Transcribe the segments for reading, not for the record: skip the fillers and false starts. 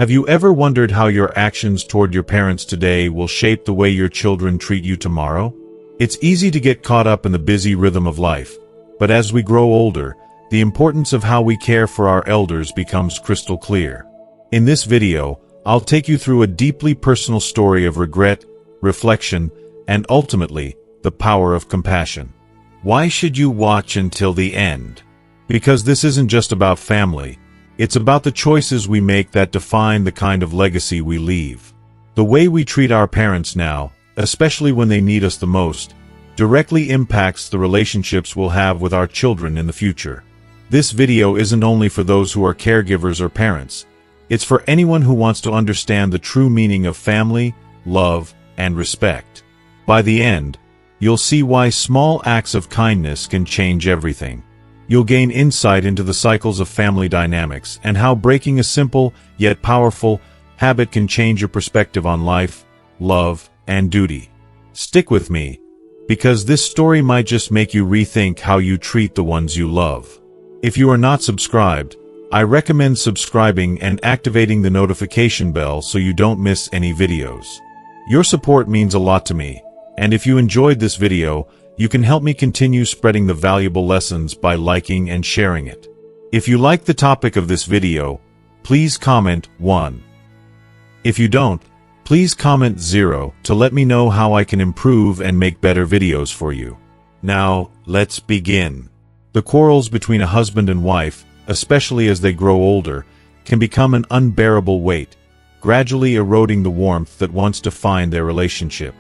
Have you ever wondered how your actions toward your parents today will shape the way your children treat you tomorrow? It's easy to get caught up in the busy rhythm of life, but as we grow older, the importance of how we care for our elders becomes crystal clear. In this video, I'll take you through a deeply personal story of regret, reflection, and ultimately, the power of compassion. Why should you watch until the end? Because this isn't just about family. It's about the choices we make that define the kind of legacy we leave. The way we treat our parents now, especially when they need us the most, directly impacts the relationships we'll have with our children in the future. This video isn't only for those who are caregivers or parents. It's for anyone who wants to understand the true meaning of family, love, and respect. By the end, you'll see why small acts of kindness can change everything. You'll gain insight into the cycles of family dynamics and how breaking a simple, yet powerful, habit can change your perspective on life, love, and duty. Stick with me, because this story might just make you rethink how you treat the ones you love. If you are not subscribed, I recommend subscribing and activating the notification bell so you don't miss any videos. Your support means a lot to me, and if you enjoyed this video, you can help me continue spreading the valuable lessons by liking and sharing it. If you like the topic of this video, please comment 1. If you don't, please comment 0 to let me know how I can improve and make better videos for you. Now, let's begin. The quarrels between a husband and wife, especially as they grow older, can become an unbearable weight, gradually eroding the warmth that once defined their relationship.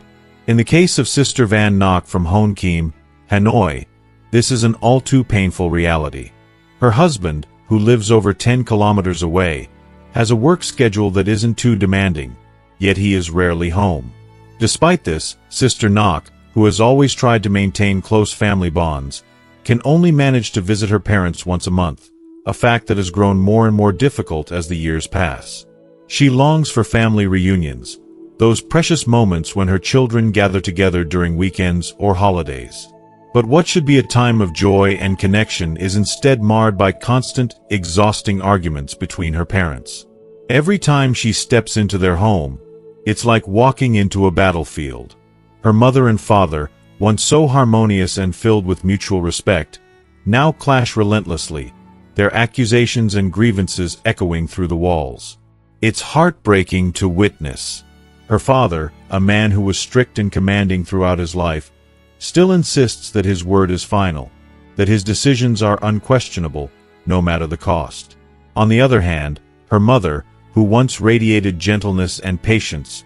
In the case of Sister Van Nock from Hoan Kiem, Hanoi, this is an all-too painful reality. Her husband, who lives over 10 kilometers away, has a work schedule that isn't too demanding, yet he is rarely home. Despite this, Sister Nock, who has always tried to maintain close family bonds, can only manage to visit her parents once a month, a fact that has grown more and more difficult as the years pass. She longs for family reunions, those precious moments when her children gather together during weekends or holidays. But what should be a time of joy and connection is instead marred by constant, exhausting arguments between her parents. Every time she steps into their home, it's like walking into a battlefield. Her mother and father, once so harmonious and filled with mutual respect, now clash relentlessly, their accusations and grievances echoing through the walls. It's heartbreaking to witness. Her father, a man who was strict and commanding throughout his life, still insists that his word is final, that his decisions are unquestionable, no matter the cost. On the other hand, her mother, who once radiated gentleness and patience,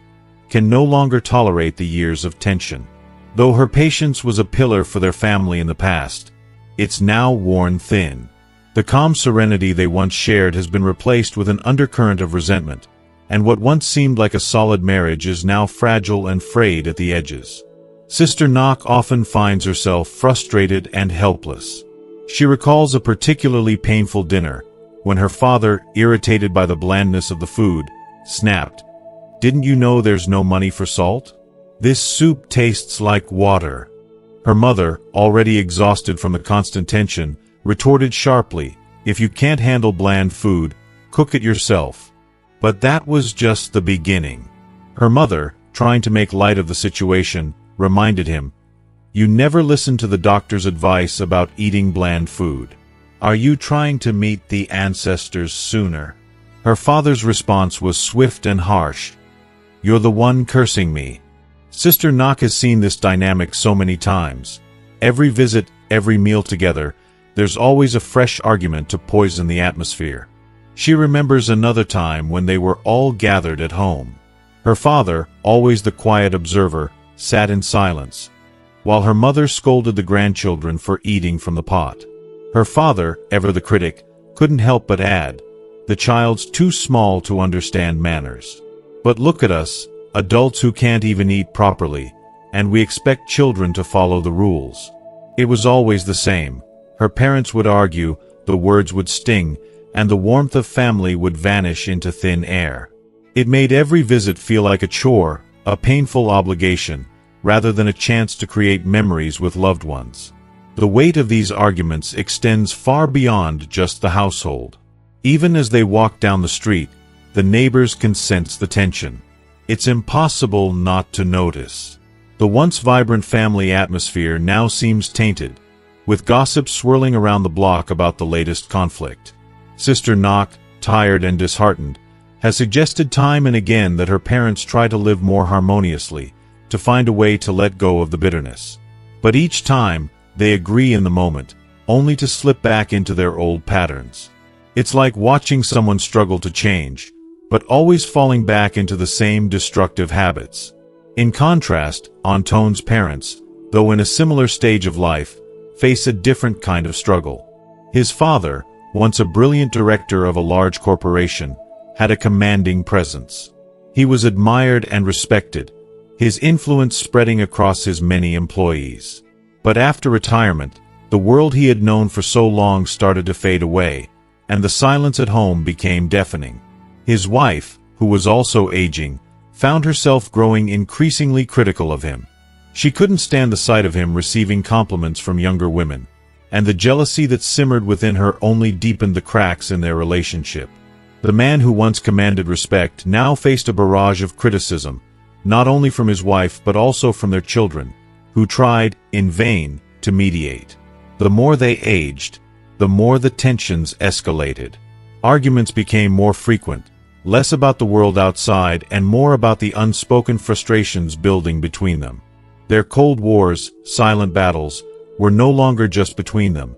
can no longer tolerate the years of tension. Though her patience was a pillar for their family in the past, it's now worn thin. The calm serenity they once shared has been replaced with an undercurrent of resentment, and what once seemed like a solid marriage is now fragile and frayed at the edges. Sister Nock often finds herself frustrated and helpless. She recalls a particularly painful dinner, when her father, irritated by the blandness of the food, snapped, "Didn't you know there's no money for salt? This soup tastes like water." Her mother, already exhausted from the constant tension, retorted sharply, "If you can't handle bland food, cook it yourself." But that was just the beginning. Her mother, trying to make light of the situation, reminded him, "You never listened to the doctor's advice about eating bland food. Are you trying to meet the ancestors sooner?" Her father's response was swift and harsh. "You're the one cursing me." Sister Nock has seen this dynamic so many times. Every visit, every meal together, there's always a fresh argument to poison the atmosphere. She remembers another time when they were all gathered at home. Her father, always the quiet observer, sat in silence, while her mother scolded the grandchildren for eating from the pot. Her father, ever the critic, couldn't help but add, "The child's too small to understand manners. But look at us, adults who can't even eat properly, and we expect children to follow the rules." It was always the same. Her parents would argue, the words would sting, and the warmth of family would vanish into thin air. It made every visit feel like a chore, a painful obligation, rather than a chance to create memories with loved ones. The weight of these arguments extends far beyond just the household. Even as they walked down the street, the neighbors can sense the tension. It's impossible not to notice. The once vibrant family atmosphere now seems tainted, with gossip swirling around the block about the latest conflict. Sister Knock, tired and disheartened, has suggested time and again that her parents try to live more harmoniously, to find a way to let go of the bitterness. But each time, they agree in the moment, only to slip back into their old patterns. It's like watching someone struggle to change, but always falling back into the same destructive habits. In contrast, Antoine's parents, though in a similar stage of life, face a different kind of struggle. His father, once a brilliant director of a large corporation, had a commanding presence. He was admired and respected, his influence spreading across his many employees. But after retirement, the world he had known for so long started to fade away, and the silence at home became deafening. His wife, who was also aging, found herself growing increasingly critical of him. She couldn't stand the sight of him receiving compliments from younger women, and the jealousy that simmered within her only deepened the cracks in their relationship. The man who once commanded respect now faced a barrage of criticism, not only from his wife but also from their children, who tried, in vain, to mediate. The more they aged, the more the tensions escalated. Arguments became more frequent, less about the world outside and more about the unspoken frustrations building between them. Their cold wars, silent battles, were no longer just between them.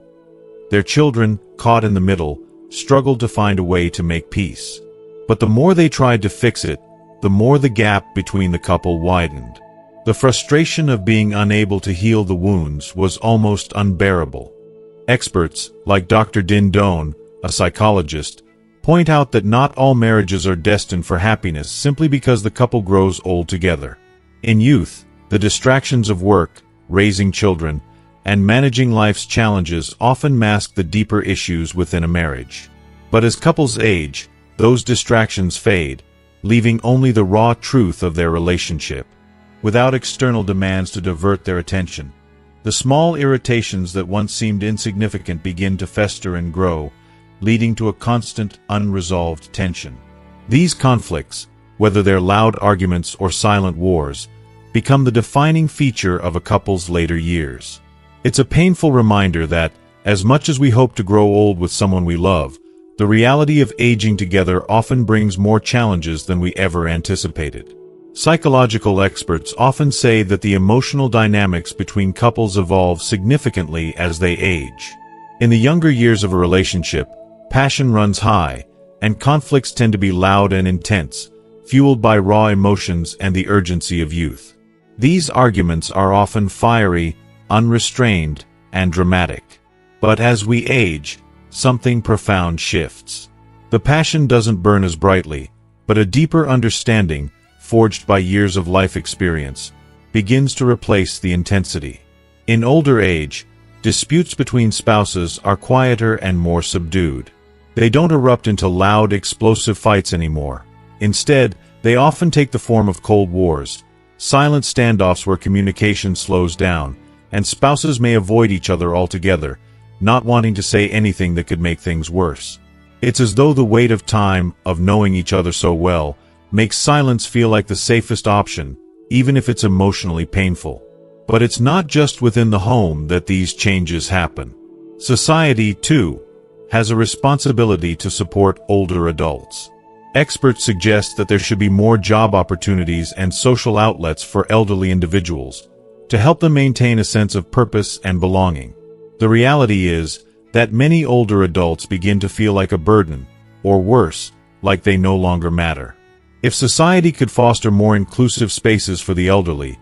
Their children, caught in the middle, struggled to find a way to make peace. But the more they tried to fix it, the more the gap between the couple widened. The frustration of being unable to heal the wounds was almost unbearable. Experts, like Dr. Din Doan, a psychologist, point out that not all marriages are destined for happiness simply because the couple grows old together. In youth, the distractions of work, raising children, and managing life's challenges often mask the deeper issues within a marriage. But as couples age, those distractions fade, leaving only the raw truth of their relationship. Without external demands to divert their attention, the small irritations that once seemed insignificant begin to fester and grow, leading to a constant, unresolved tension. These conflicts, whether they're loud arguments or silent wars, become the defining feature of a couple's later years. It's a painful reminder that, as much as we hope to grow old with someone we love, the reality of aging together often brings more challenges than we ever anticipated. Psychological experts often say that the emotional dynamics between couples evolve significantly as they age. In the younger years of a relationship, passion runs high, and conflicts tend to be loud and intense, fueled by raw emotions and the urgency of youth. These arguments are often fiery, unrestrained, and dramatic. But as we age, something profound shifts. The passion doesn't burn as brightly, but a deeper understanding, forged by years of life experience, begins to replace the intensity. In older age, disputes between spouses are quieter and more subdued. They don't erupt into loud, explosive fights anymore. Instead, they often take the form of cold wars, silent standoffs where communication slows down, and spouses may avoid each other altogether, not wanting to say anything that could make things worse. It's as though the weight of time, of knowing each other so well, makes silence feel like the safest option, even if it's emotionally painful. But it's not just within the home that these changes happen. Society, too, has a responsibility to support older adults. Experts suggest that there should be more job opportunities and social outlets for elderly individuals, to help them maintain a sense of purpose and belonging. The reality is that many older adults begin to feel like a burden, or worse, like they no longer matter. If society could foster more inclusive spaces for the elderly,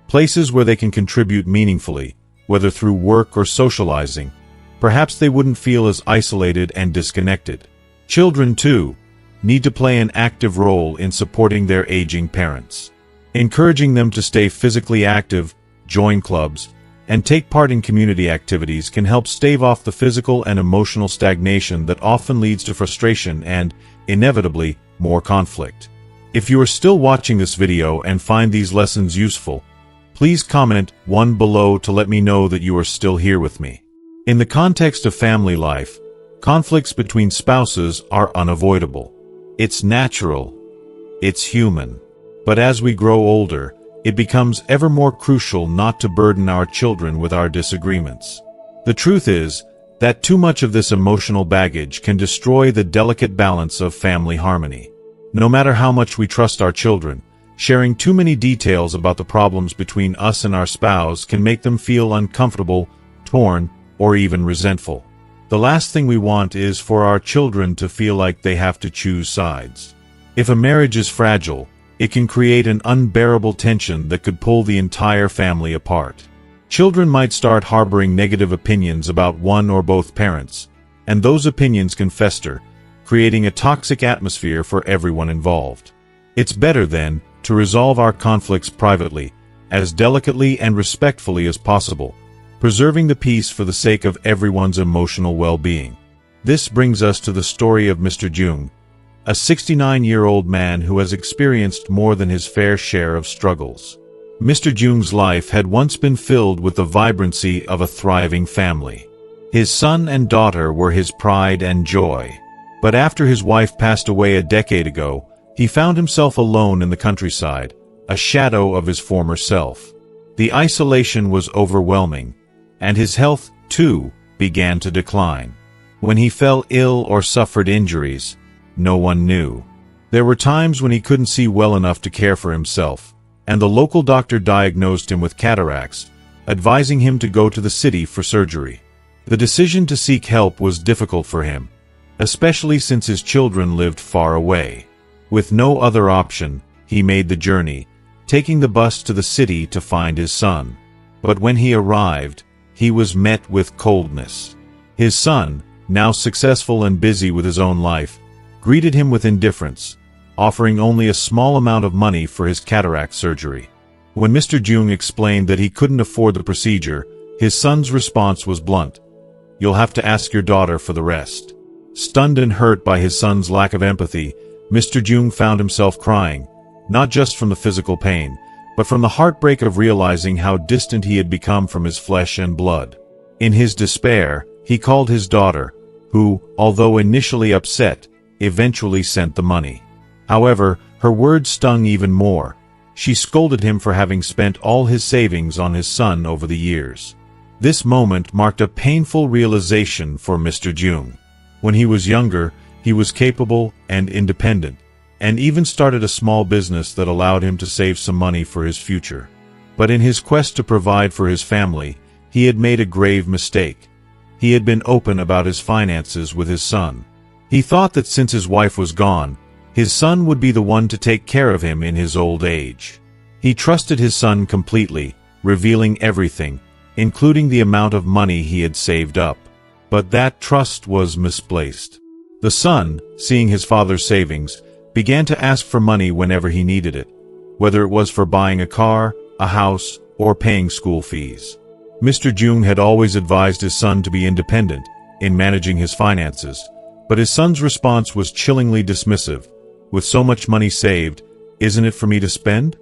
places where they can contribute meaningfully, whether through work or socializing, perhaps they wouldn't feel as isolated and disconnected. Children, too, need to play an active role in supporting their aging parents. Encouraging them to stay physically active, join clubs, and take part in community activities can help stave off the physical and emotional stagnation that often leads to frustration and, inevitably, more conflict. If you are still watching this video and find these lessons useful, please comment 1 below to let me know that you are still here with me. In the context of family life, conflicts between spouses are unavoidable. It's natural. It's human. But as we grow older, it becomes ever more crucial not to burden our children with our disagreements. The truth is that too much of this emotional baggage can destroy the delicate balance of family harmony. No matter how much we trust our children, sharing too many details about the problems between us and our spouse can make them feel uncomfortable, torn, or even resentful. The last thing we want is for our children to feel like they have to choose sides. If a marriage is fragile, it can create an unbearable tension that could pull the entire family apart. Children might start harboring negative opinions about one or both parents, and those opinions can fester, creating a toxic atmosphere for everyone involved. It's better, then, to resolve our conflicts privately, as delicately and respectfully as possible, preserving the peace for the sake of everyone's emotional well-being. This brings us to the story of Mr. Jung, a 69-year-old man who has experienced more than his fair share of struggles. Mr. Jung's life had once been filled with the vibrancy of a thriving family. His son and daughter were his pride and joy. But after his wife passed away a decade ago, he found himself alone in the countryside, a shadow of his former self. The isolation was overwhelming, and his health, too, began to decline. When he fell ill or suffered injuries, no one knew. There were times when he couldn't see well enough to care for himself, and the local doctor diagnosed him with cataracts, advising him to go to the city for surgery. The decision to seek help was difficult for him, especially since his children lived far away. With no other option, he made the journey, taking the bus to the city to find his son. But when he arrived, he was met with coldness. His son, now successful and busy with his own life, greeted him with indifference, offering only a small amount of money for his cataract surgery. When Mr. Jung explained that he couldn't afford the procedure, his son's response was blunt: "You'll have to ask your daughter for the rest." Stunned and hurt by his son's lack of empathy, Mr. Jung found himself crying, not just from the physical pain, but from the heartbreak of realizing how distant he had become from his flesh and blood. In his despair, he called his daughter, who, although initially upset, eventually sent the money. However, her words stung even more. She scolded him for having spent all his savings on his son over the years. This moment marked a painful realization for Mr. Jung. When he was younger, he was capable and independent, and even started a small business that allowed him to save some money for his future. But in his quest to provide for his family, he had made a grave mistake. He had been open about his finances with his son. He thought that since his wife was gone, his son would be the one to take care of him in his old age. He trusted his son completely, revealing everything, including the amount of money he had saved up. But that trust was misplaced. The son, seeing his father's savings, began to ask for money whenever he needed it, whether it was for buying a car, a house, or paying school fees. Mr. Jung had always advised his son to be independent in managing his finances, but his son's response was chillingly dismissive. "With so much money saved, isn't it for me to spend?"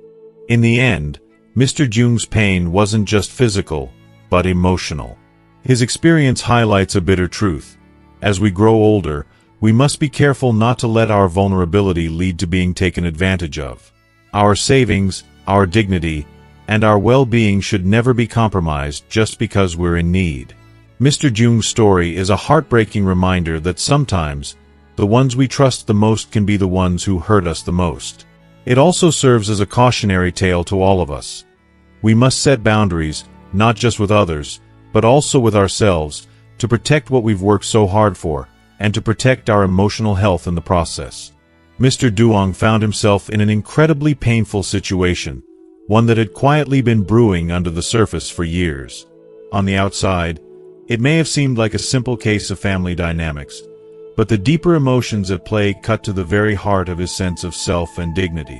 In the end, Mr. Jung's pain wasn't just physical, but emotional. His experience highlights a bitter truth. As we grow older, we must be careful not to let our vulnerability lead to being taken advantage of. Our savings, our dignity, and our well-being should never be compromised just because we're in need. Mr. Jung's story is a heartbreaking reminder that sometimes, the ones we trust the most can be the ones who hurt us the most. It also serves as a cautionary tale to all of us. We must set boundaries, not just with others, but also with ourselves, to protect what we've worked so hard for, and to protect our emotional health in the process. Mr. Duong found himself in an incredibly painful situation, one that had quietly been brewing under the surface for years. On the outside, it may have seemed like a simple case of family dynamics, but the deeper emotions at play cut to the very heart of his sense of self and dignity.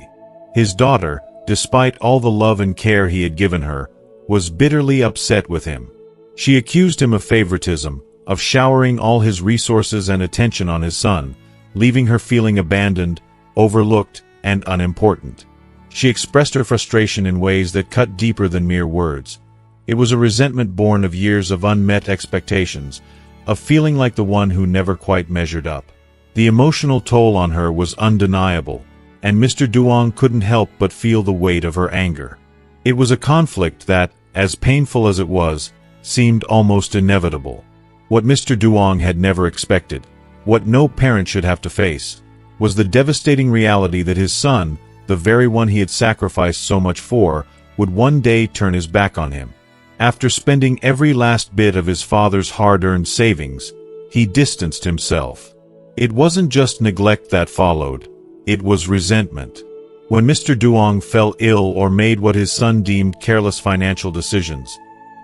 His daughter, despite all the love and care he had given her, was bitterly upset with him. She accused him of favoritism, of showering all his resources and attention on his son, leaving her feeling abandoned, overlooked, and unimportant. She expressed her frustration in ways that cut deeper than mere words. It was a resentment born of years of unmet expectations, of feeling like the one who never quite measured up. The emotional toll on her was undeniable, and Mr. Duong couldn't help but feel the weight of her anger. It was a conflict that, as painful as it was, seemed almost inevitable. What Mr. Duong had never expected, what no parent should have to face, was the devastating reality that his son, the very one he had sacrificed so much for, would one day turn his back on him. After spending every last bit of his father's hard-earned savings, he distanced himself. It wasn't just neglect that followed, it was resentment. When Mr. Duong fell ill or made what his son deemed careless financial decisions,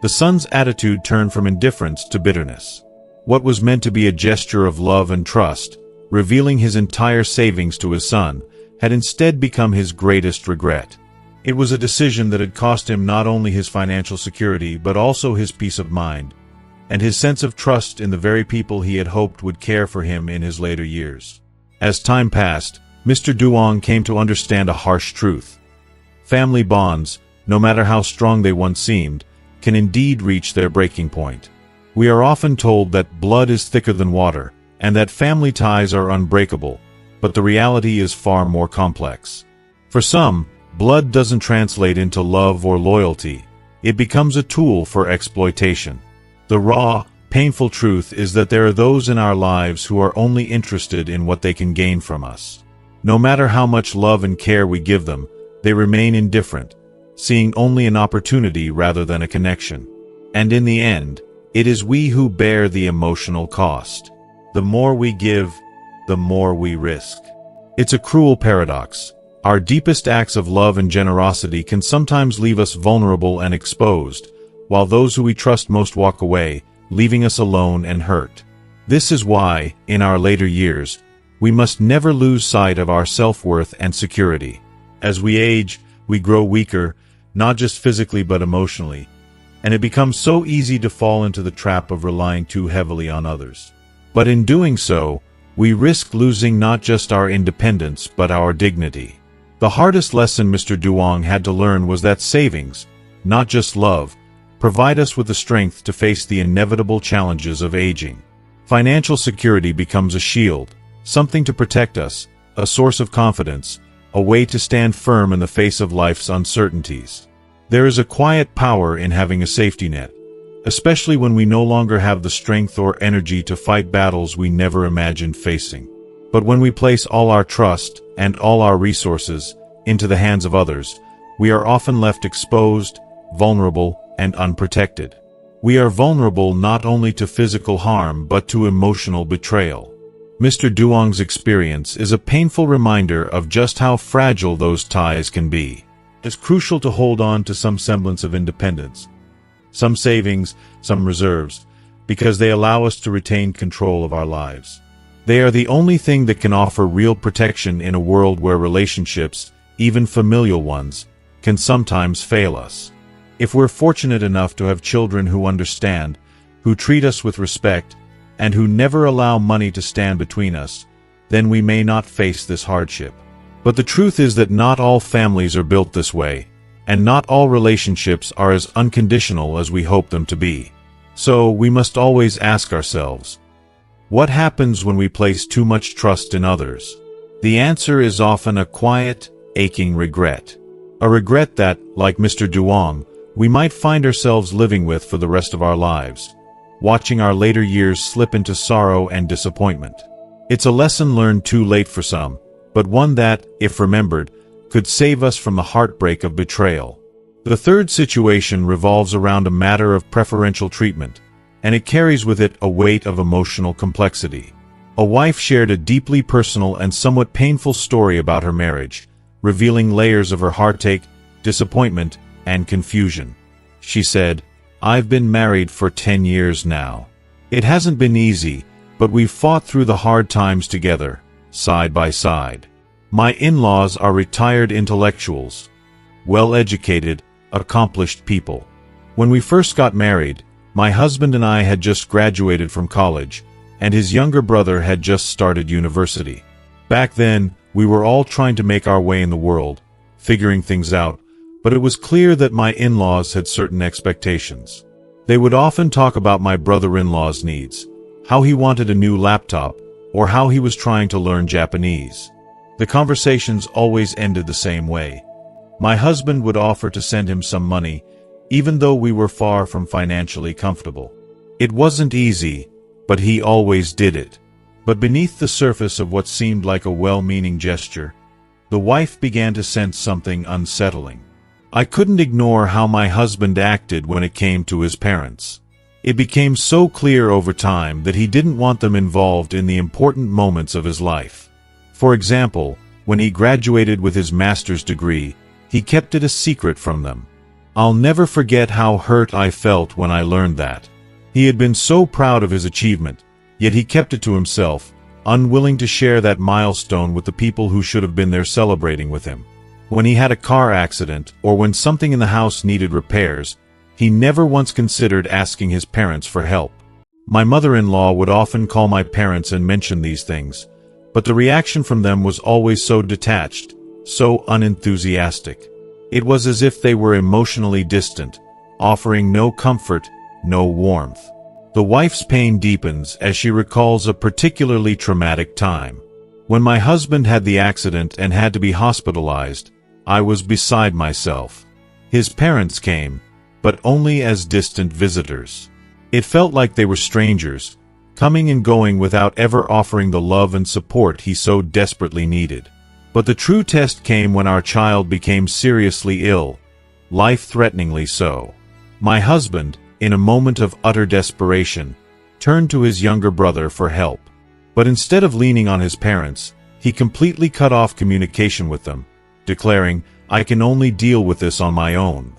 the son's attitude turned from indifference to bitterness. What was meant to be a gesture of love and trust, revealing his entire savings to his son, had instead become his greatest regret. It was a decision that had cost him not only his financial security but also his peace of mind, and his sense of trust in the very people he had hoped would care for him in his later years. As time passed, Mr. Duong came to understand a harsh truth. Family bonds, no matter how strong they once seemed, can indeed reach their breaking point. We are often told that blood is thicker than water, and that family ties are unbreakable, but the reality is far more complex. For some, blood doesn't translate into love or loyalty. It becomes a tool for exploitation. The raw, painful truth is that there are those in our lives who are only interested in what they can gain from us. No matter how much love and care we give them, they remain indifferent, seeing only an opportunity rather than a connection. And in the end, it is we who bear the emotional cost. The more we give, the more we risk. It's a cruel paradox. Our deepest acts of love and generosity can sometimes leave us vulnerable and exposed, while those who we trust most walk away, leaving us alone and hurt. This is why, in our later years, we must never lose sight of our self-worth and security. As we age, we grow weaker, not just physically but emotionally, and it becomes so easy to fall into the trap of relying too heavily on others. But in doing so, we risk losing not just our independence but our dignity. The hardest lesson Mr. Duong had to learn was that savings, not just love, provide us with the strength to face the inevitable challenges of aging. Financial security becomes a shield, something to protect us, a source of confidence, a way to stand firm in the face of life's uncertainties. There is a quiet power in having a safety net, especially when we no longer have the strength or energy to fight battles we never imagined facing. But when we place all our trust and all our resources into the hands of others, we are often left exposed, vulnerable, and unprotected. We are vulnerable not only to physical harm but to emotional betrayal. Mr. Duong's experience is a painful reminder of just how fragile those ties can be. It's crucial to hold on to some semblance of independence, some savings, some reserves, because they allow us to retain control of our lives. They are the only thing that can offer real protection in a world where relationships, even familial ones, can sometimes fail us. If we're fortunate enough to have children who understand, who treat us with respect, and who never allow money to stand between us, then we may not face this hardship. But the truth is that not all families are built this way, and not all relationships are as unconditional as we hope them to be. So we must always ask ourselves, what happens when we place too much trust in others? The answer is often a quiet, aching regret. A regret that, like Mr. Duong, we might find ourselves living with for the rest of our lives, watching our later years slip into sorrow and disappointment. It's a lesson learned too late for some, but one that, if remembered, could save us from the heartbreak of betrayal. The third situation revolves around a matter of preferential treatment, and it carries with it a weight of emotional complexity. A wife shared a deeply personal and somewhat painful story about her marriage, revealing layers of her heartache, disappointment, and confusion. She said, "I've been married for 10 years now. It hasn't been easy, but we've fought through the hard times together, side by side. My in-laws are retired intellectuals, well-educated, accomplished people. When we first got married, my husband and I had just graduated from college, and his younger brother had just started university. Back then, we were all trying to make our way in the world, figuring things out, but it was clear that my in-laws had certain expectations. They would often talk about my brother-in-law's needs, how he wanted a new laptop, or how he was trying to learn Japanese. The conversations always ended the same way. My husband would offer to send him some money, even though we were far from financially comfortable. It wasn't easy, but he always did it. But beneath the surface of what seemed like a well-meaning gesture, the wife began to sense something unsettling. I couldn't ignore how my husband acted when it came to his parents. It became so clear over time that he didn't want them involved in the important moments of his life. For example, when he graduated with his master's degree, he kept it a secret from them. I'll never forget how hurt I felt when I learned that. He had been so proud of his achievement, yet he kept it to himself, unwilling to share that milestone with the people who should have been there celebrating with him. When he had a car accident, or when something in the house needed repairs, he never once considered asking his parents for help. My mother-in-law would often call my parents and mention these things, but the reaction from them was always so detached, so unenthusiastic. It was as if they were emotionally distant, offering no comfort, no warmth. The wife's pain deepens as she recalls a particularly traumatic time. When my husband had the accident and had to be hospitalized, I was beside myself. His parents came, but only as distant visitors. It felt like they were strangers, coming and going without ever offering the love and support he so desperately needed. But the true test came when our child became seriously ill, life-threateningly so. My husband, in a moment of utter desperation, turned to his younger brother for help. But instead of leaning on his parents, he completely cut off communication with them, declaring, "I can only deal with this on my own."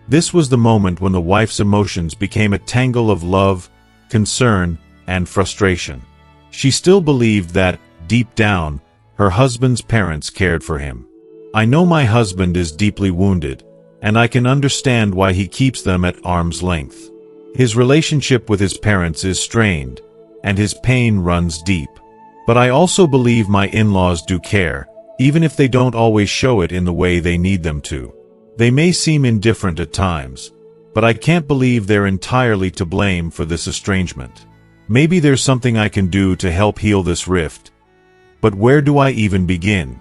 This was the moment when the wife's emotions became a tangle of love, concern, and frustration. She still believed that, deep down, her husband's parents cared for him. I know my husband is deeply wounded, and I can understand why he keeps them at arm's length. His relationship with his parents is strained, and his pain runs deep. But I also believe my in-laws do care, even if they don't always show it in the way they need them to. They may seem indifferent at times, but I can't believe they're entirely to blame for this estrangement. Maybe there's something I can do to help heal this rift. But where do I even begin?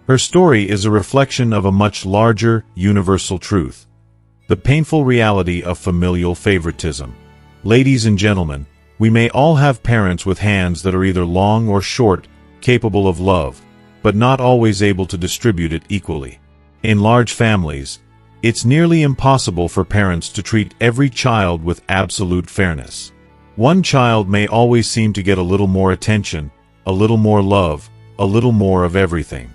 Her story is a reflection of a much larger, universal truth: the painful reality of familial favoritism. Ladies and gentlemen, we may all have parents with hands that are either long or short, capable of love, but not always able to distribute it equally. In large families, it's nearly impossible for parents to treat every child with absolute fairness. One child may always seem to get a little more attention, a little more love, a little more of everything.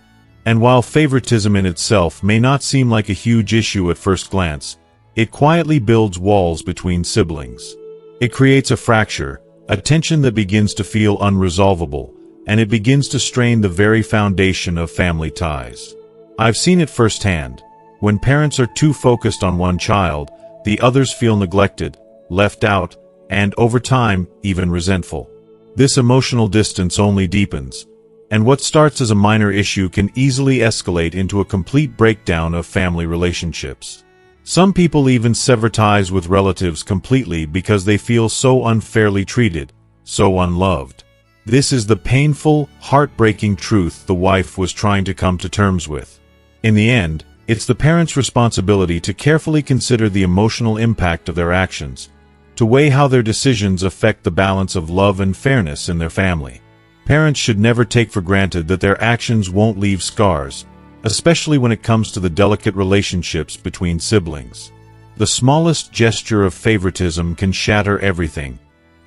And while favoritism in itself may not seem like a huge issue at first glance, it quietly builds walls between siblings. It creates a fracture, a tension that begins to feel unresolvable, and it begins to strain the very foundation of family ties. I've seen it firsthand. When parents are too focused on one child, the others feel neglected, left out, and over time, even resentful. This emotional distance only deepens, and what starts as a minor issue can easily escalate into a complete breakdown of family relationships. Some people even sever ties with relatives completely because they feel so unfairly treated, so unloved. This is the painful, heartbreaking truth the wife was trying to come to terms with. In the end, it's the parents' responsibility to carefully consider the emotional impact of their actions, to weigh how their decisions affect the balance of love and fairness in their family. Parents should never take for granted that their actions won't leave scars, especially when it comes to the delicate relationships between siblings. The smallest gesture of favoritism can shatter everything.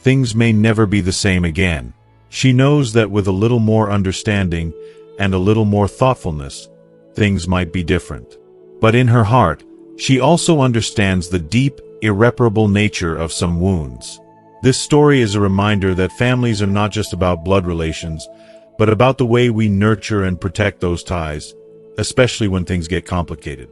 Things may never be the same again. She knows that with a little more understanding and a little more thoughtfulness, things might be different. But in her heart, she also understands the deep, irreparable nature of some wounds. This story is a reminder that families are not just about blood relations, but about the way we nurture and protect those ties, especially when things get complicated.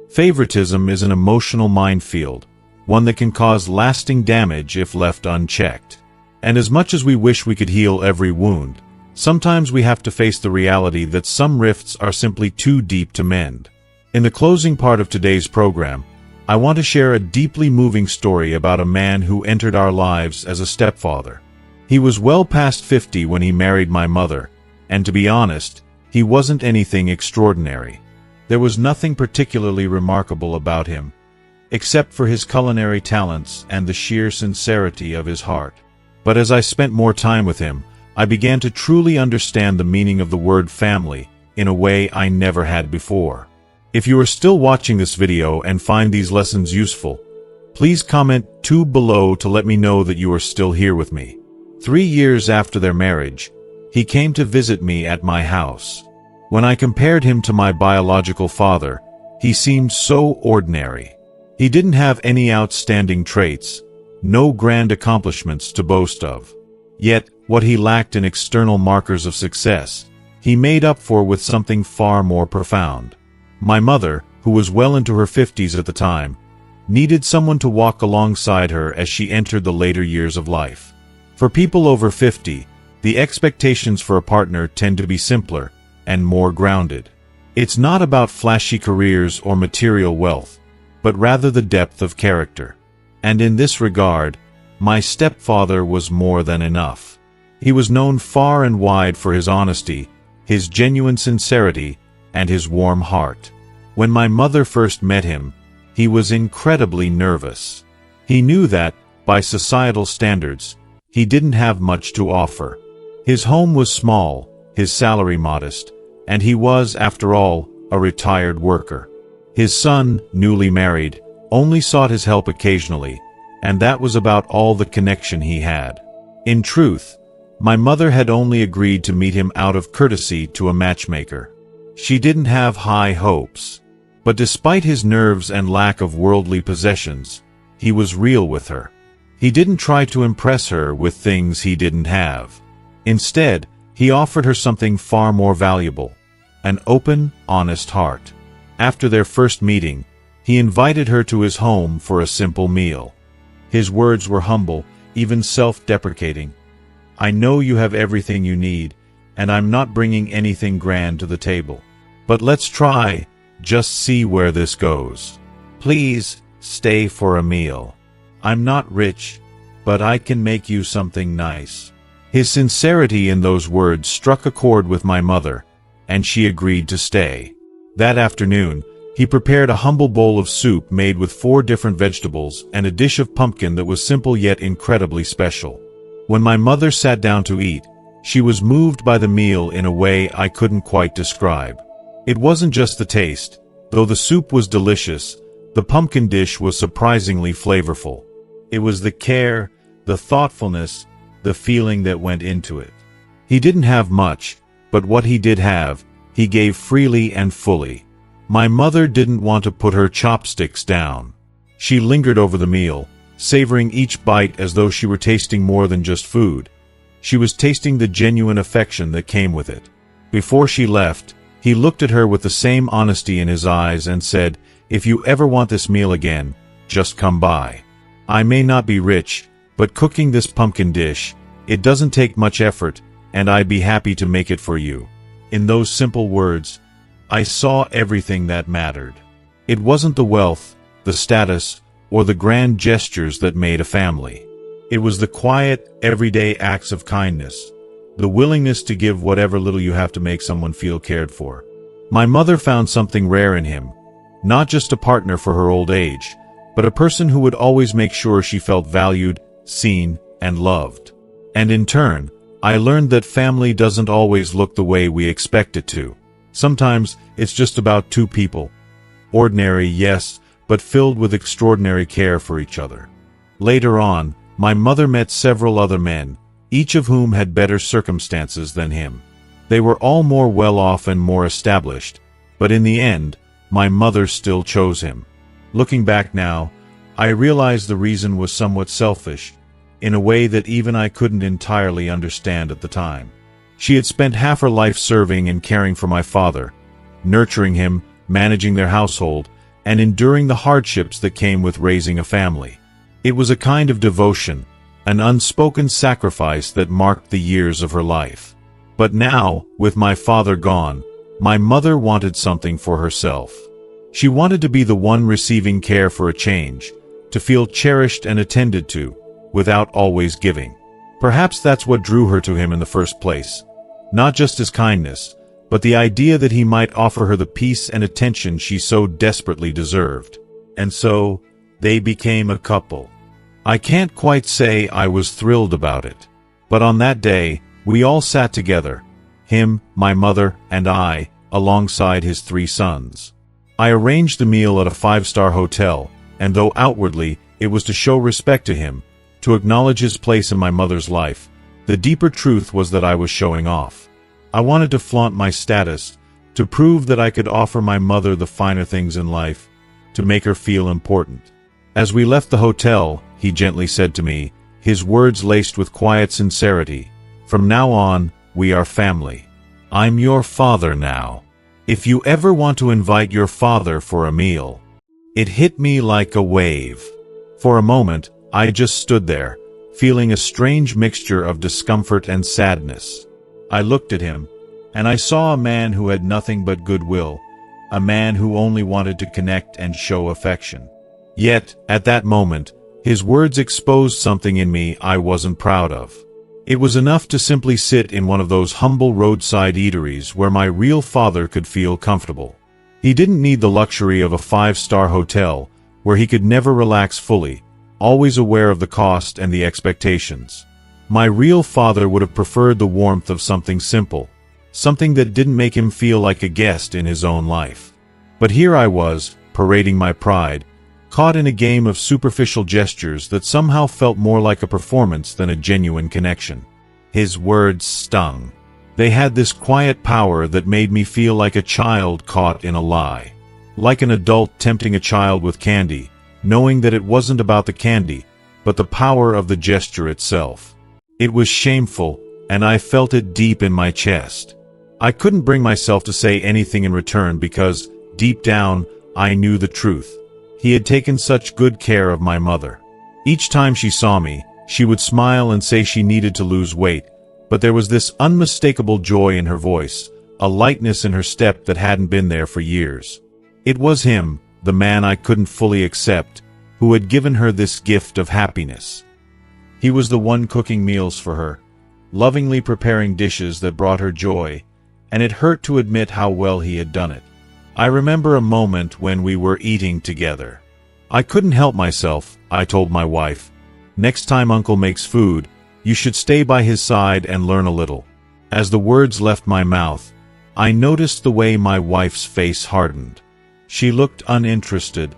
Favoritism is an emotional minefield, one that can cause lasting damage if left unchecked. And as much as we wish we could heal every wound, sometimes we have to face the reality that some rifts are simply too deep to mend. In the closing part of today's program, I want to share a deeply moving story about a man who entered our lives as a stepfather. He was well past 50 when he married my mother, and to be honest, he wasn't anything extraordinary. There was nothing particularly remarkable about him, except for his culinary talents and the sheer sincerity of his heart. But as I spent more time with him, I began to truly understand the meaning of the word family in a way I never had before. If you are still watching this video and find these lessons useful, please comment 2 below to let me know that you are still here with me. 3 years after their marriage, he came to visit me at my house. When I compared him to my biological father, he seemed so ordinary. He didn't have any outstanding traits, no grand accomplishments to boast of. Yet, what he lacked in external markers of success, he made up for with something far more profound. My mother, who was well into her 50s at the time, needed someone to walk alongside her as she entered the later years of life. For people over 50, the expectations for a partner tend to be simpler and more grounded. It's not about flashy careers or material wealth, but rather the depth of character. And in this regard, my stepfather was more than enough. He was known far and wide for his honesty, his genuine sincerity, and his warm heart. When my mother first met him, he was incredibly nervous. He knew that, by societal standards, he didn't have much to offer. His home was small, his salary modest, and he was, after all, a retired worker. His son, newly married, only sought his help occasionally, and that was about all the connection he had. In truth, my mother had only agreed to meet him out of courtesy to a matchmaker. She didn't have high hopes. But despite his nerves and lack of worldly possessions, he was real with her. He didn't try to impress her with things he didn't have. Instead, he offered her something far more valuable, an open, honest heart. After their first meeting, he invited her to his home for a simple meal. His words were humble, even self-deprecating. "I know you have everything you need, and I'm not bringing anything grand to the table. But let's try, just see where this goes. Please, stay for a meal. I'm not rich, but I can make you something nice." His sincerity in those words struck a chord with my mother, and she agreed to stay. That afternoon, he prepared a humble bowl of soup made with 4 different vegetables and a dish of pumpkin that was simple yet incredibly special. When my mother sat down to eat, she was moved by the meal in a way I couldn't quite describe. It wasn't just the taste. Though the soup was delicious, the pumpkin dish was surprisingly flavorful. It was the care, the thoughtfulness, the feeling that went into it. He didn't have much, but what he did have, he gave freely and fully. My mother didn't want to put her chopsticks down. She lingered over the meal, savoring each bite as though she were tasting more than just food. She was tasting the genuine affection that came with it. Before she left, he looked at her with the same honesty in his eyes and said, "If you ever want this meal again, just come by. I may not be rich, but cooking this pumpkin dish, it doesn't take much effort, and I'd be happy to make it for you." In those simple words, I saw everything that mattered. It wasn't the wealth, the status, or the grand gestures that made a family. It was the quiet, everyday acts of kindness, the willingness to give whatever little you have to make someone feel cared for. My mother found something rare in him, not just a partner for her old age, but a person who would always make sure she felt valued, seen, and loved. And in turn, I learned that family doesn't always look the way we expect it to. Sometimes it's just about 2 people. Ordinary, yes, but filled with extraordinary care for each other. Later on, my mother met several other men, each of whom had better circumstances than him. They were all more well-off and more established, but in the end, my mother still chose him. Looking back now, I realize the reason was somewhat selfish, in a way that even I couldn't entirely understand at the time. She had spent half her life serving and caring for my father, nurturing him, managing their household, and enduring the hardships that came with raising a family. It was a kind of devotion, an unspoken sacrifice that marked the years of her life. But now, with my father gone, my mother wanted something for herself. She wanted to be the one receiving care for a change, to feel cherished and attended to, without always giving. Perhaps that's what drew her to him in the first place. Not just his kindness, but the idea that he might offer her the peace and attention she so desperately deserved. And so, they became a couple. I can't quite say I was thrilled about it. But on that day, we all sat together, him, my mother, and I, alongside his 3 sons. I arranged the meal at a 5-star hotel, and though outwardly it was to show respect to him, to acknowledge his place in my mother's life, the deeper truth was that I was showing off. I wanted to flaunt my status, to prove that I could offer my mother the finer things in life, to make her feel important. As we left the hotel, he gently said to me, his words laced with quiet sincerity, "From now on, we are family. I'm your father now. If you ever want to invite your father for a meal." It hit me like a wave. For a moment, I just stood there, feeling a strange mixture of discomfort and sadness. I looked at him, and I saw a man who had nothing but goodwill, a man who only wanted to connect and show affection. Yet, at that moment, his words exposed something in me I wasn't proud of. It was enough to simply sit in one of those humble roadside eateries where my real father could feel comfortable. He didn't need the luxury of a 5-star hotel, where he could never relax fully, always aware of the cost and the expectations. My real father would have preferred the warmth of something simple, something that didn't make him feel like a guest in his own life. But here I was, parading my pride, caught in a game of superficial gestures that somehow felt more like a performance than a genuine connection. His words stung. They had this quiet power that made me feel like a child caught in a lie. Like an adult tempting a child with candy, knowing that it wasn't about the candy, but the power of the gesture itself. It was shameful, and I felt it deep in my chest. I couldn't bring myself to say anything in return because, deep down, I knew the truth. He had taken such good care of my mother. Each time she saw me, she would smile and say she needed to lose weight, but there was this unmistakable joy in her voice, a lightness in her step that hadn't been there for years. It was him, the man I couldn't fully accept, who had given her this gift of happiness. He was the one cooking meals for her, lovingly preparing dishes that brought her joy, and it hurt to admit how well he had done it. I remember a moment when we were eating together. I couldn't help myself, I told my wife. Next time Uncle makes food, you should stay by his side and learn a little. As the words left my mouth, I noticed the way my wife's face hardened. She looked uninterested,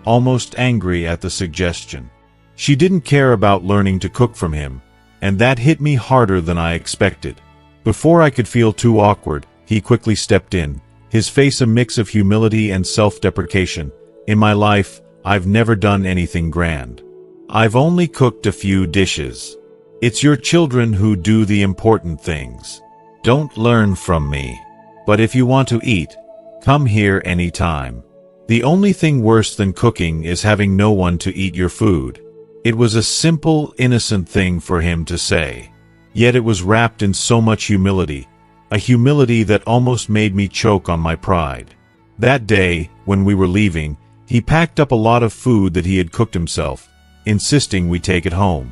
almost angry at the suggestion. She didn't care about learning to cook from him, and that hit me harder than I expected. Before I could feel too awkward, he quickly stepped in, his face a mix of humility and self-deprecation. "In my life, I've never done anything grand. I've only cooked a few dishes. It's your children who do the important things. Don't learn from me. But if you want to eat, come here anytime. The only thing worse than cooking is having no one to eat your food." It was a simple, innocent thing for him to say. Yet it was wrapped in so much humility, a humility that almost made me choke on my pride. That day, when we were leaving, he packed up a lot of food that he had cooked himself, insisting we take it home.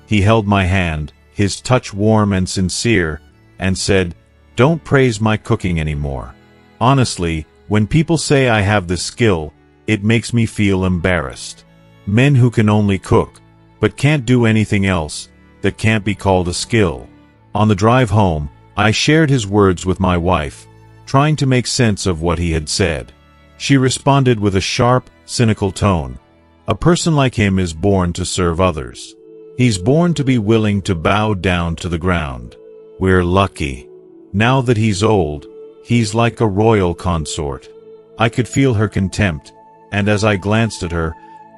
He held my hand, his touch warm and sincere, and said, "Don't praise my cooking anymore. Honestly, when people say I have this skill, it makes me feel embarrassed. Men who can only cook, but can't do anything else, that can't be called a skill." On the drive home, I shared his words with my wife, trying to make sense of what he had said. She responded with a sharp, cynical tone. "A person like him is born to serve others. He's born to be willing to bow down to the ground. We're lucky. Now that he's old, he's like a royal consort." I could feel her contempt, and as I glanced at her,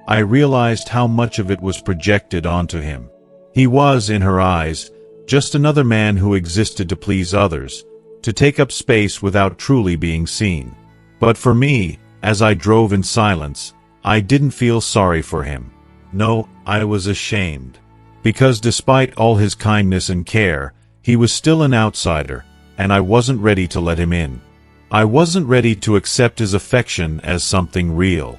I realized how much of it was projected onto him. He was, in her eyes, just another man who existed to please others, to take up space without truly being seen. But for me, as I drove in silence, I didn't feel sorry for him. No, I was ashamed. Because despite all his kindness and care, he was still an outsider, and I wasn't ready to let him in. I wasn't ready to accept his affection as something real.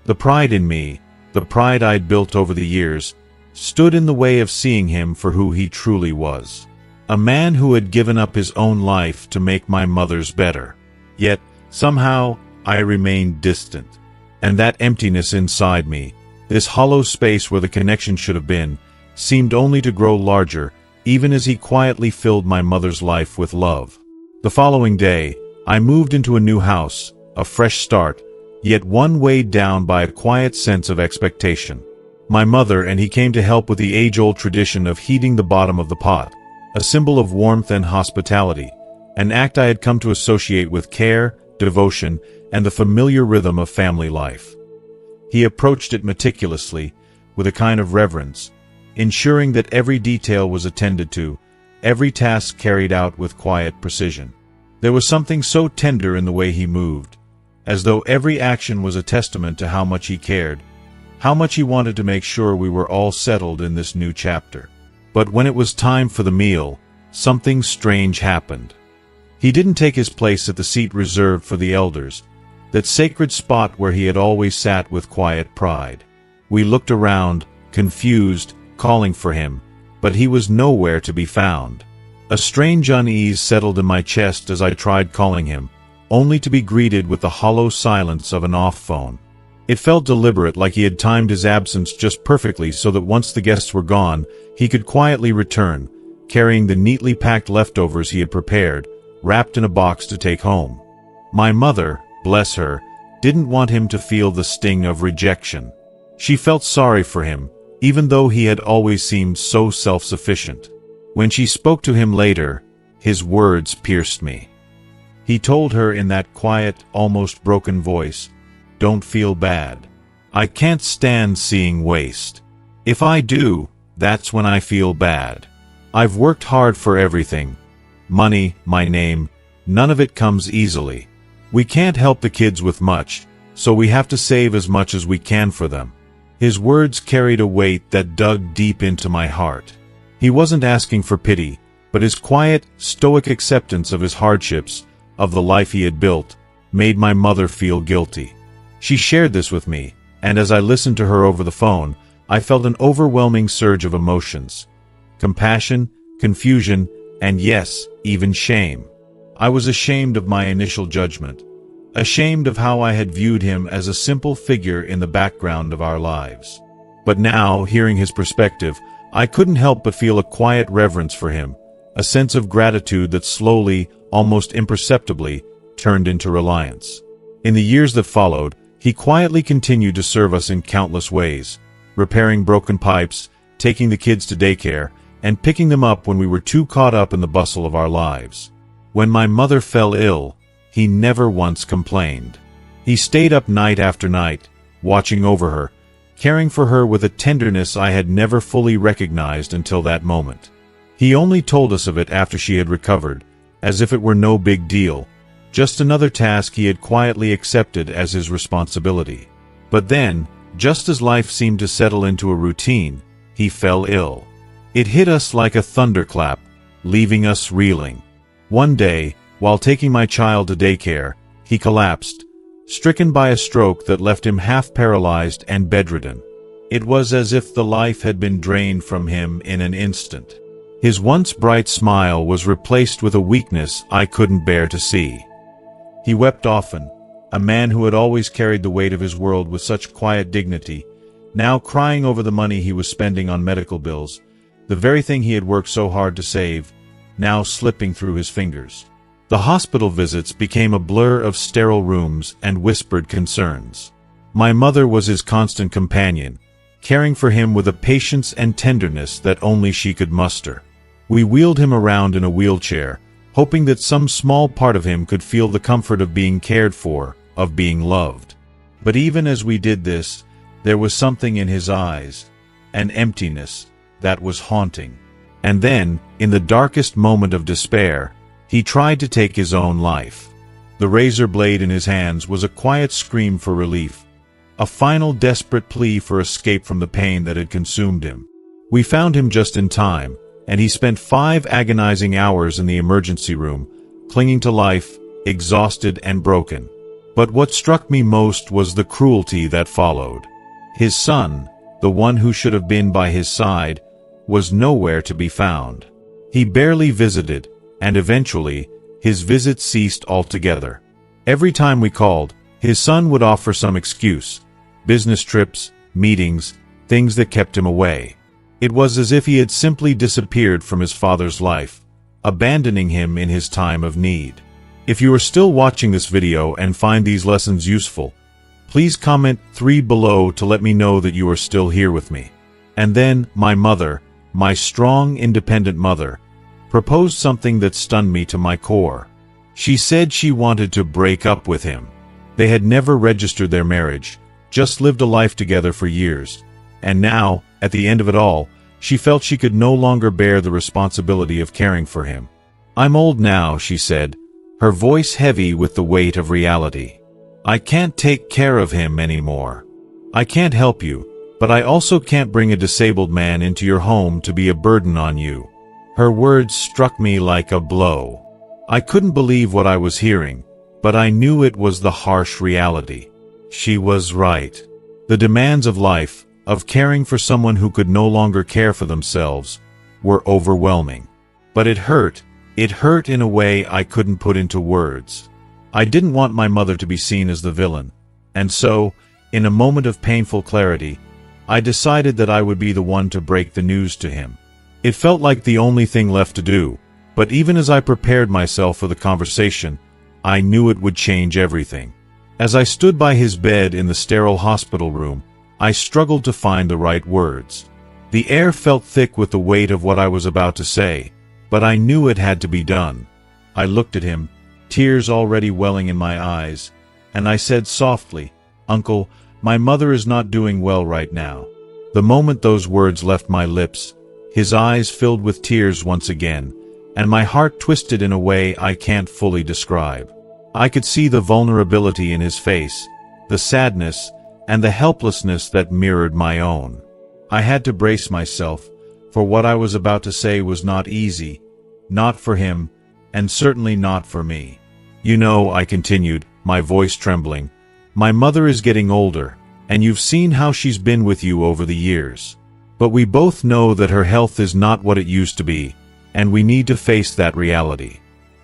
The pride in me, the pride I'd built over the years, stood in the way of seeing him for who he truly was. A man who had given up his own life to make my mother's better. Yet, somehow, I remained distant. And that emptiness inside me, this hollow space where the connection should have been, seemed only to grow larger, even as he quietly filled my mother's life with love. The following day, I moved into a new house, a fresh start, yet one weighed down by a quiet sense of expectation. My mother and he came to help with the age-old tradition of heating the bottom of the pot, a symbol of warmth and hospitality, an act I had come to associate with care, devotion, and the familiar rhythm of family life. He approached it meticulously, with a kind of reverence, ensuring that every detail was attended to, every task carried out with quiet precision. There was something so tender in the way he moved, as though every action was a testament to how much he cared, how much he wanted to make sure we were all settled in this new chapter. But when it was time for the meal, something strange happened. He didn't take his place at the seat reserved for the elders, that sacred spot where he had always sat with quiet pride. We looked around, confused, calling for him, but he was nowhere to be found. A strange unease settled in my chest as I tried calling him, only to be greeted with the hollow silence of an off phone. It felt deliberate, like he had timed his absence just perfectly so that once the guests were gone, he could quietly return, carrying the neatly packed leftovers he had prepared, wrapped in a box to take home. My mother, bless her, didn't want him to feel the sting of rejection. She felt sorry for him, even though he had always seemed so self-sufficient. When she spoke to him later, his words pierced me. He told her in that quiet, almost broken voice, "Don't feel bad. I can't stand seeing waste. If I do, that's when I feel bad. I've worked hard for everything. Money, my name, none of it comes easily. We can't help the kids with much, so we have to save as much as we can for them." His words carried a weight that dug deep into my heart. He wasn't asking for pity, but his quiet, stoic acceptance of his hardships, of the life he had built, made my mother feel guilty. She shared this with me, and as I listened to her over the phone, I felt an overwhelming surge of emotions. Compassion, confusion, and yes, even shame. I was ashamed of my initial judgment, ashamed of how I had viewed him as a simple figure in the background of our lives. But now, hearing his perspective, I couldn't help but feel a quiet reverence for him, a sense of gratitude that slowly, almost imperceptibly, turned into reliance. In the years that followed, he quietly continued to serve us in countless ways, repairing broken pipes, taking the kids to daycare, and picking them up when we were too caught up in the bustle of our lives. When my mother fell ill, he never once complained. He stayed up night after night, watching over her, caring for her with a tenderness I had never fully recognized until that moment. He only told us of it after she had recovered, as if it were no big deal, just another task he had quietly accepted as his responsibility. But then, just as life seemed to settle into a routine, he fell ill. It hit us like a thunderclap, leaving us reeling. One day, while taking my child to daycare, he collapsed, stricken by a stroke that left him half paralyzed and bedridden. It was as if the life had been drained from him in an instant. His once bright smile was replaced with a weakness I couldn't bear to see. He wept often, a man who had always carried the weight of his world with such quiet dignity, now crying over the money he was spending on medical bills, the very thing he had worked so hard to save, now slipping through his fingers. The hospital visits became a blur of sterile rooms and whispered concerns. My mother was his constant companion, caring for him with a patience and tenderness that only she could muster. We wheeled him around in a wheelchair, hoping that some small part of him could feel the comfort of being cared for, of being loved. But even as we did this, there was something in his eyes, an emptiness, that was haunting. And then, in the darkest moment of despair, he tried to take his own life. The razor blade in his hands was a quiet scream for relief, a final desperate plea for escape from the pain that had consumed him. We found him just in time, and he spent 5 agonizing hours in the emergency room, clinging to life, exhausted and broken. But what struck me most was the cruelty that followed. His son, the one who should have been by his side, was nowhere to be found. He barely visited, and eventually, his visits ceased altogether. Every time we called, his son would offer some excuse: business trips, meetings, things that kept him away. It was as if he had simply disappeared from his father's life, abandoning him in his time of need. If you are still watching this video and find these lessons useful, please comment 3 below to let me know that you are still here with me. And then, my mother, my strong, independent mother, proposed something that stunned me to my core. She said she wanted to break up with him. They had never registered their marriage, just lived a life together for years. And now, at the end of it all, she felt she could no longer bear the responsibility of caring for him. "I'm old now," she said, her voice heavy with the weight of reality. "I can't take care of him anymore. I can't help you, but I also can't bring a disabled man into your home to be a burden on you." Her words struck me like a blow. I couldn't believe what I was hearing, but I knew it was the harsh reality. She was right. The demands of life, of caring for someone who could no longer care for themselves, were overwhelming. But it hurt. It hurt in a way I couldn't put into words. I didn't want my mother to be seen as the villain, and so, in a moment of painful clarity, I decided that I would be the one to break the news to him. It felt like the only thing left to do, but even as I prepared myself for the conversation, I knew it would change everything. As I stood by his bed in the sterile hospital room, I struggled to find the right words. The air felt thick with the weight of what I was about to say, but I knew it had to be done. I looked at him, tears already welling in my eyes, and I said softly, "Uncle, my mother is not doing well right now." The moment those words left my lips, his eyes filled with tears once again, and my heart twisted in a way I can't fully describe. I could see the vulnerability in his face, the sadness, and the helplessness that mirrored my own. I had to brace myself, for what I was about to say was not easy, not for him, and certainly not for me. "You know," I continued, my voice trembling, "my mother is getting older, and you've seen how she's been with you over the years. But we both know that her health is not what it used to be, and we need to face that reality.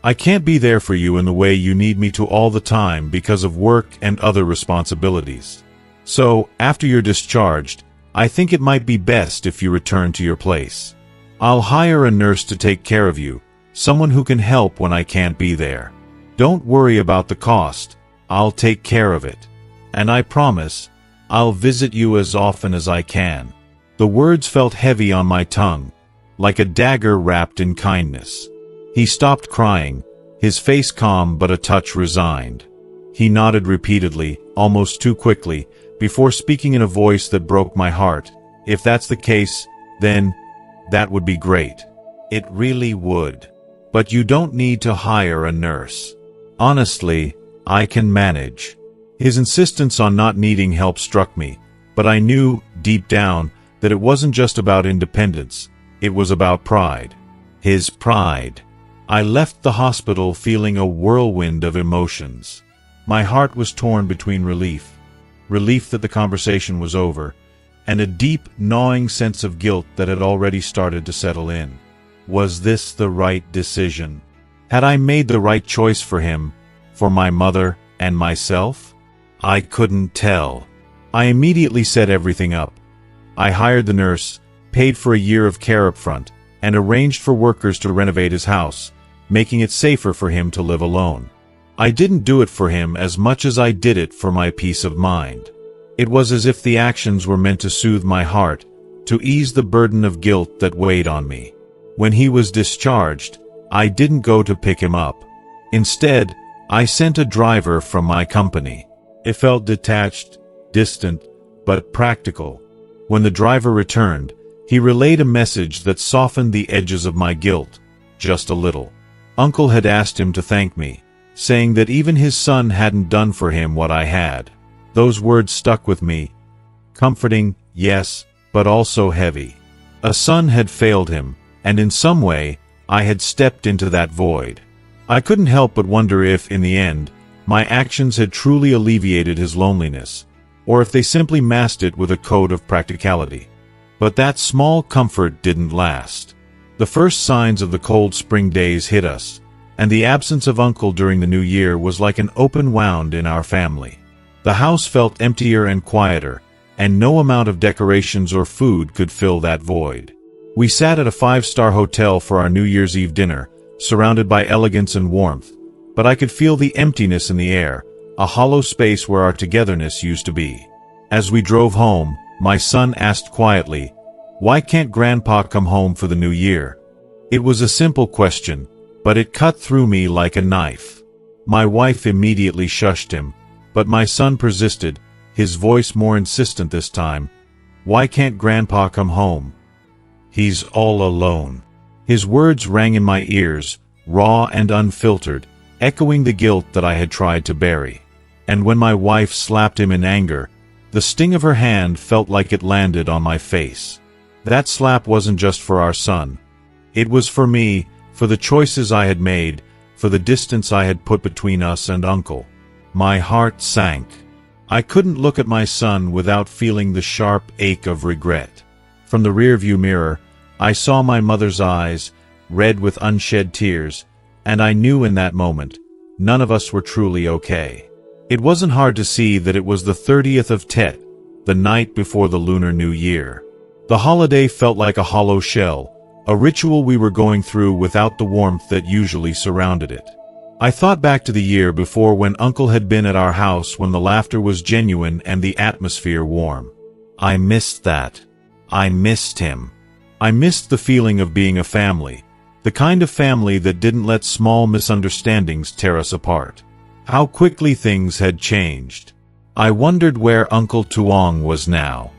I can't be there for you in the way you need me to all the time because of work and other responsibilities. So, after you're discharged, I think it might be best if you return to your place. I'll hire a nurse to take care of you, someone who can help when I can't be there. Don't worry about the cost, I'll take care of it. And I promise, I'll visit you as often as I can." The words felt heavy on my tongue, like a dagger wrapped in kindness. He stopped crying, his face calm but a touch resigned. He nodded repeatedly, almost too quickly, before speaking in a voice that broke my heart. "If that's the case, then that would be great. It really would. But you don't need to hire a nurse. Honestly, I can manage." His insistence on not needing help struck me, but I knew, deep down, that it wasn't just about independence, it was about pride. His pride. I left the hospital feeling a whirlwind of emotions. My heart was torn between relief that the conversation was over, and a deep, gnawing sense of guilt that had already started to settle in. Was this the right decision? Had I made the right choice for him, for my mother, and myself? I couldn't tell. I immediately set everything up. I hired the nurse, paid for a year of care up front, and arranged for workers to renovate his house, making it safer for him to live alone. I didn't do it for him as much as I did it for my peace of mind. It was as if the actions were meant to soothe my heart, to ease the burden of guilt that weighed on me. When he was discharged, I didn't go to pick him up. Instead, I sent a driver from my company. It felt detached, distant, but practical. When the driver returned, he relayed a message that softened the edges of my guilt, just a little. Uncle had asked him to thank me, saying that even his son hadn't done for him what I had. Those words stuck with me. Comforting, yes, but also heavy. A son had failed him, and in some way, I had stepped into that void. I couldn't help but wonder if, in the end, my actions had truly alleviated his loneliness, or if they simply masked it with a coat of practicality. But that small comfort didn't last. The first signs of the cold spring days hit us, and the absence of Uncle during the new year was like an open wound in our family. The house felt emptier and quieter, and no amount of decorations or food could fill that void. We sat at a 5-star hotel for our New Year's Eve dinner, surrounded by elegance and warmth, but I could feel the emptiness in the air, a hollow space where our togetherness used to be. As we drove home, my son asked quietly, "Why can't Grandpa come home for the new year?" It was a simple question, but it cut through me like a knife. My wife immediately shushed him, but my son persisted, his voice more insistent this time. "Why can't Grandpa come home? He's all alone." His words rang in my ears, raw and unfiltered, echoing the guilt that I had tried to bury. And when my wife slapped him in anger, the sting of her hand felt like it landed on my face. That slap wasn't just for our son. It was for me, for the choices I had made, for the distance I had put between us and Uncle. My heart sank. I couldn't look at my son without feeling the sharp ache of regret. From the rearview mirror, I saw my mother's eyes, red with unshed tears, and I knew in that moment, none of us were truly okay. It wasn't hard to see that it was the 30th of Tet, the night before the Lunar New Year. The holiday felt like a hollow shell, a ritual we were going through without the warmth that usually surrounded it. I thought back to the year before when Uncle had been at our house, when the laughter was genuine and the atmosphere warm. I missed that. I missed him. I missed the feeling of being a family, the kind of family that didn't let small misunderstandings tear us apart. How quickly things had changed. I wondered where Uncle Tuong was now.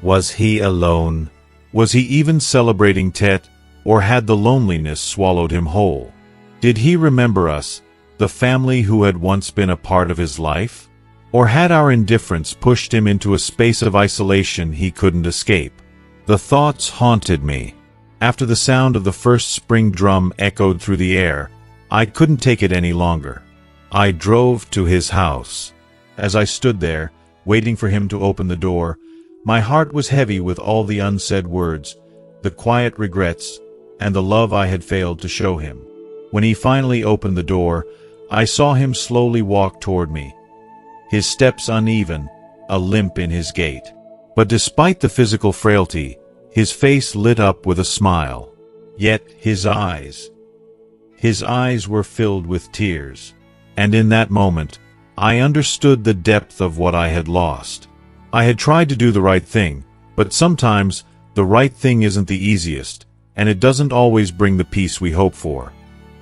Was he alone? Was he even celebrating Tet, or had the loneliness swallowed him whole? Did he remember us, the family who had once been a part of his life? Or had our indifference pushed him into a space of isolation he couldn't escape? The thoughts haunted me. After the sound of the first spring drum echoed through the air, I couldn't take it any longer. I drove to his house. As I stood there, waiting for him to open the door, my heart was heavy with all the unsaid words, the quiet regrets, and the love I had failed to show him. When he finally opened the door, I saw him slowly walk toward me, his steps uneven, a limp in his gait. But despite the physical frailty, his face lit up with a smile. Yet his eyes were filled with tears. And in that moment, I understood the depth of what I had lost. I had tried to do the right thing, but sometimes the right thing isn't the easiest, and it doesn't always bring the peace we hope for.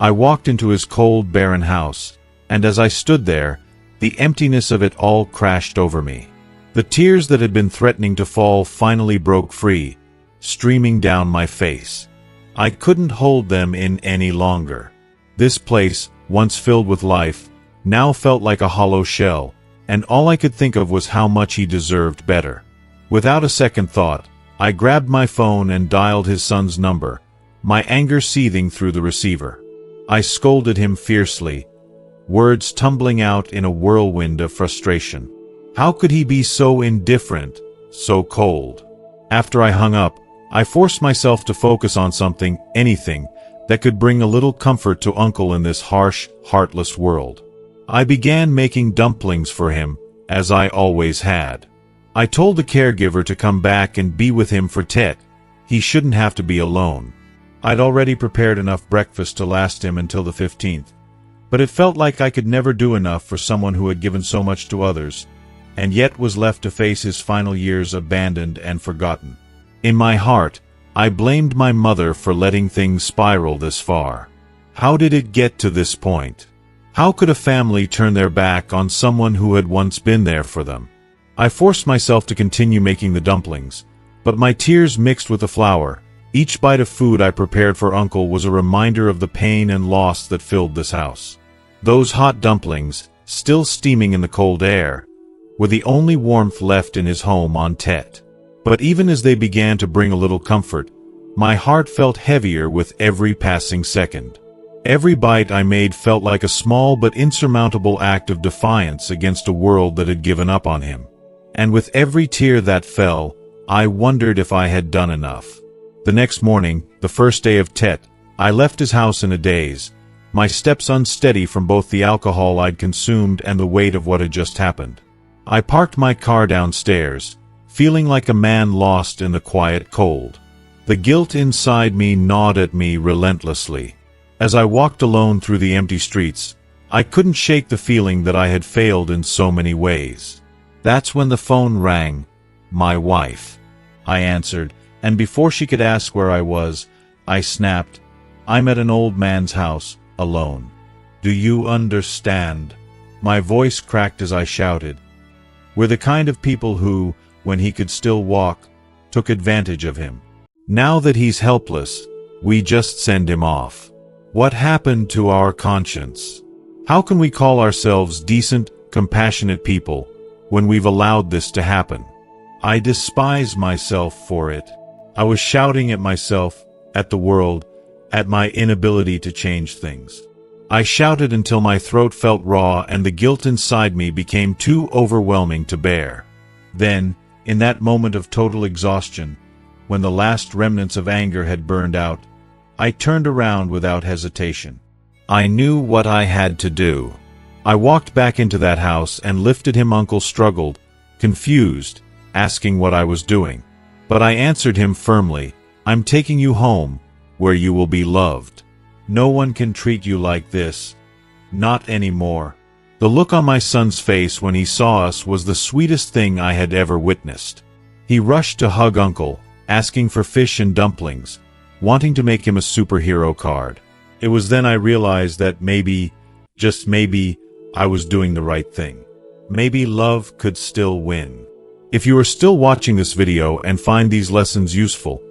I walked into his cold, barren house, and as I stood there, the emptiness of it all crashed over me. The tears that had been threatening to fall finally broke free, streaming down my face. I couldn't hold them in any longer. This place, once filled with life, now felt like a hollow shell, and all I could think of was how much he deserved better. Without a second thought, I grabbed my phone and dialed his son's number, my anger seething through the receiver. I scolded him fiercely, words tumbling out in a whirlwind of frustration. How could he be so indifferent, so cold? After I hung up, I forced myself to focus on something, anything, that could bring a little comfort to Uncle in this harsh, heartless world. I began making dumplings for him, as I always had. I told the caregiver to come back and be with him for Tet. He shouldn't have to be alone. I'd already prepared enough breakfast to last him until the 15th, but it felt like I could never do enough for someone who had given so much to others, and yet was left to face his final years abandoned and forgotten. In my heart, I blamed my mother for letting things spiral this far. How did it get to this point? How could a family turn their back on someone who had once been there for them? I forced myself to continue making the dumplings, but my tears mixed with the flour. Each bite of food I prepared for Uncle was a reminder of the pain and loss that filled this house. Those hot dumplings, still steaming in the cold air, were the only warmth left in his home on Tet. But even as they began to bring a little comfort, my heart felt heavier with every passing second. Every bite I made felt like a small but insurmountable act of defiance against a world that had given up on him. And with every tear that fell, I wondered if I had done enough. The next morning, the first day of Tet, I left his house in a daze, my steps unsteady from both the alcohol I'd consumed and the weight of what had just happened. I parked my car downstairs, feeling like a man lost in the quiet cold. The guilt inside me gnawed at me relentlessly. As I walked alone through the empty streets, I couldn't shake the feeling that I had failed in so many ways. That's when the phone rang. My wife. I answered, and before she could ask where I was, I snapped, "I'm at an old man's house, alone. Do you understand?" My voice cracked as I shouted. We're the kind of people who, when he could still walk, took advantage of him. Now that he's helpless, we just send him off. What happened to our conscience? How can we call ourselves decent, compassionate people when we've allowed this to happen? I despise myself for it. I was shouting at myself, at the world, at my inability to change things. I shouted until my throat felt raw and the guilt inside me became too overwhelming to bear. Then, in that moment of total exhaustion, when the last remnants of anger had burned out, I turned around without hesitation. I knew what I had to do. I walked back into that house and lifted him. Uncle struggled, confused, asking what I was doing. But I answered him firmly, "I'm taking you home, where you will be loved. No one can treat you like this. Not anymore." The look on my son's face when he saw us was the sweetest thing I had ever witnessed. He rushed to hug Uncle, asking for fish and dumplings, wanting to make him a superhero card. It was then I realized that maybe, just maybe, I was doing the right thing. Maybe love could still win. If you are still watching this video and find these lessons useful,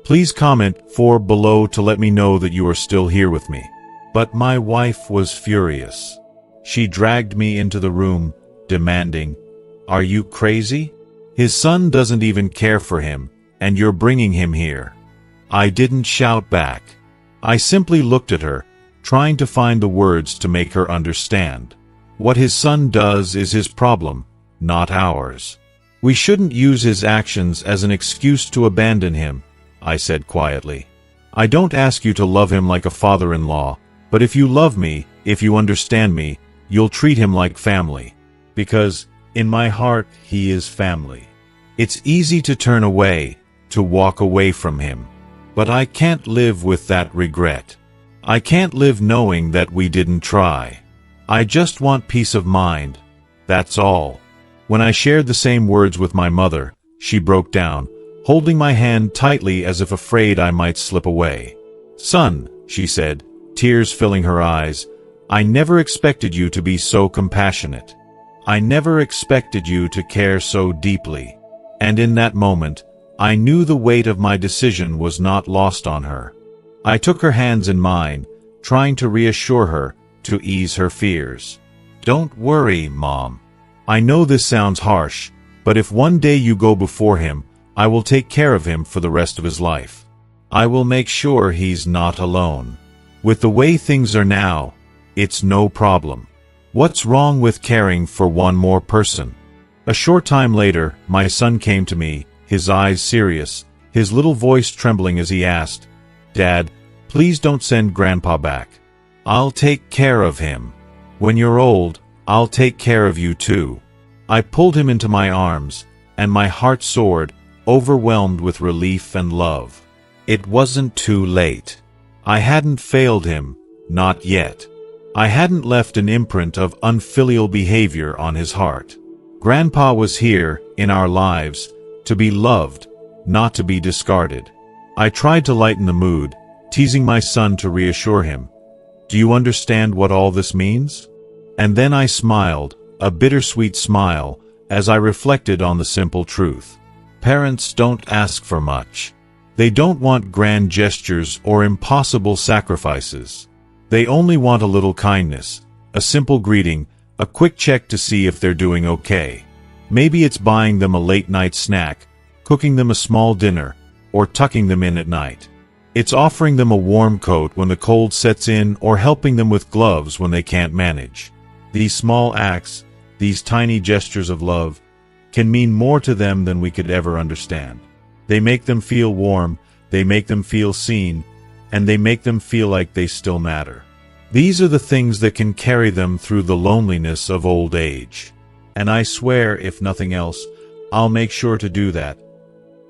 please comment below to let me know that you are still here with me. But my wife was furious. She dragged me into the room, demanding, "Are you crazy? His son doesn't even care for him, and you're bringing him here." I didn't shout back. I simply looked at her, trying to find the words to make her understand. What his son does is his problem, not ours. We shouldn't use his actions as an excuse to abandon him, I said quietly. I don't ask you to love him like a father-in-law, but if you love me, if you understand me, you'll treat him like family. Because, in my heart, he is family. It's easy to turn away, to walk away from him. But I can't live with that regret. I can't live knowing that we didn't try. I just want peace of mind. That's all. When I shared the same words with my mother, she broke down, holding my hand tightly as if afraid I might slip away. "Son," she said, tears filling her eyes, "I never expected you to be so compassionate. I never expected you to care so deeply." And in that moment, I knew the weight of my decision was not lost on her. I took her hands in mine, trying to reassure her, to ease her fears. "Don't worry, Mom. I know this sounds harsh, but if one day you go before him, I will take care of him for the rest of his life. I will make sure he's not alone. With the way things are now, it's no problem. What's wrong with caring for one more person?" A short time later, my son came to me, his eyes serious, his little voice trembling as he asked, "Dad, please don't send Grandpa back. I'll take care of him. When you're old, I'll take care of you too." I pulled him into my arms, and my heart soared, overwhelmed with relief and love. It wasn't too late. I hadn't failed him, not yet. I hadn't left an imprint of unfilial behavior on his heart. Grandpa was here, in our lives, to be loved, not to be discarded. I tried to lighten the mood, teasing my son to reassure him. "Do you understand what all this means?" And then I smiled, a bittersweet smile, as I reflected on the simple truth. Parents don't ask for much. They don't want grand gestures or impossible sacrifices. They only want a little kindness, a simple greeting, a quick check to see if they're doing okay. Maybe it's buying them a late-night snack, cooking them a small dinner, or tucking them in at night. It's offering them a warm coat when the cold sets in or helping them with gloves when they can't manage. These small acts, these tiny gestures of love, can mean more to them than we could ever understand. They make them feel warm, they make them feel seen, and they make them feel like they still matter. These are the things that can carry them through the loneliness of old age. And I swear, if nothing else, I'll make sure to do that.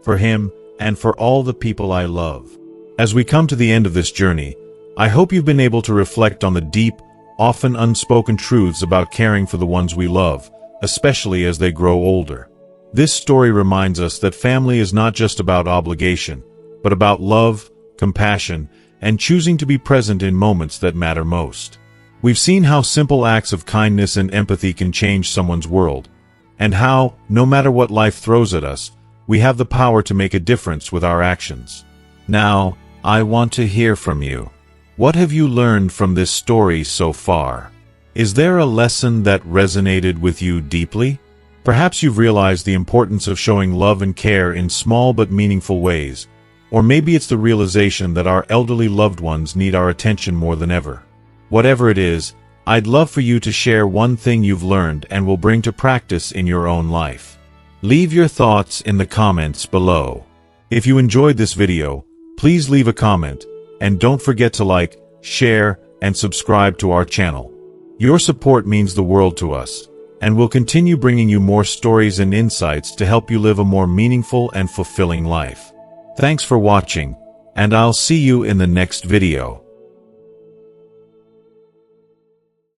For him, and for all the people I love. As we come to the end of this journey, I hope you've been able to reflect on the deep, often unspoken truths about caring for the ones we love, especially as they grow older. This story reminds us that family is not just about obligation, but about love, compassion, and choosing to be present in moments that matter most. We've seen how simple acts of kindness and empathy can change someone's world, and how, no matter what life throws at us, we have the power to make a difference with our actions. Now, I want to hear from you. What have you learned from this story so far? Is there a lesson that resonated with you deeply? Perhaps you've realized the importance of showing love and care in small but meaningful ways, or maybe it's the realization that our elderly loved ones need our attention more than ever. Whatever it is, I'd love for you to share one thing you've learned and will bring to practice in your own life. Leave your thoughts in the comments below. If you enjoyed this video, please leave a comment, and don't forget to like, share, and subscribe to our channel. Your support means the world to us, and we'll continue bringing you more stories and insights to help you live a more meaningful and fulfilling life. Thanks for watching, and I'll see you in the next video.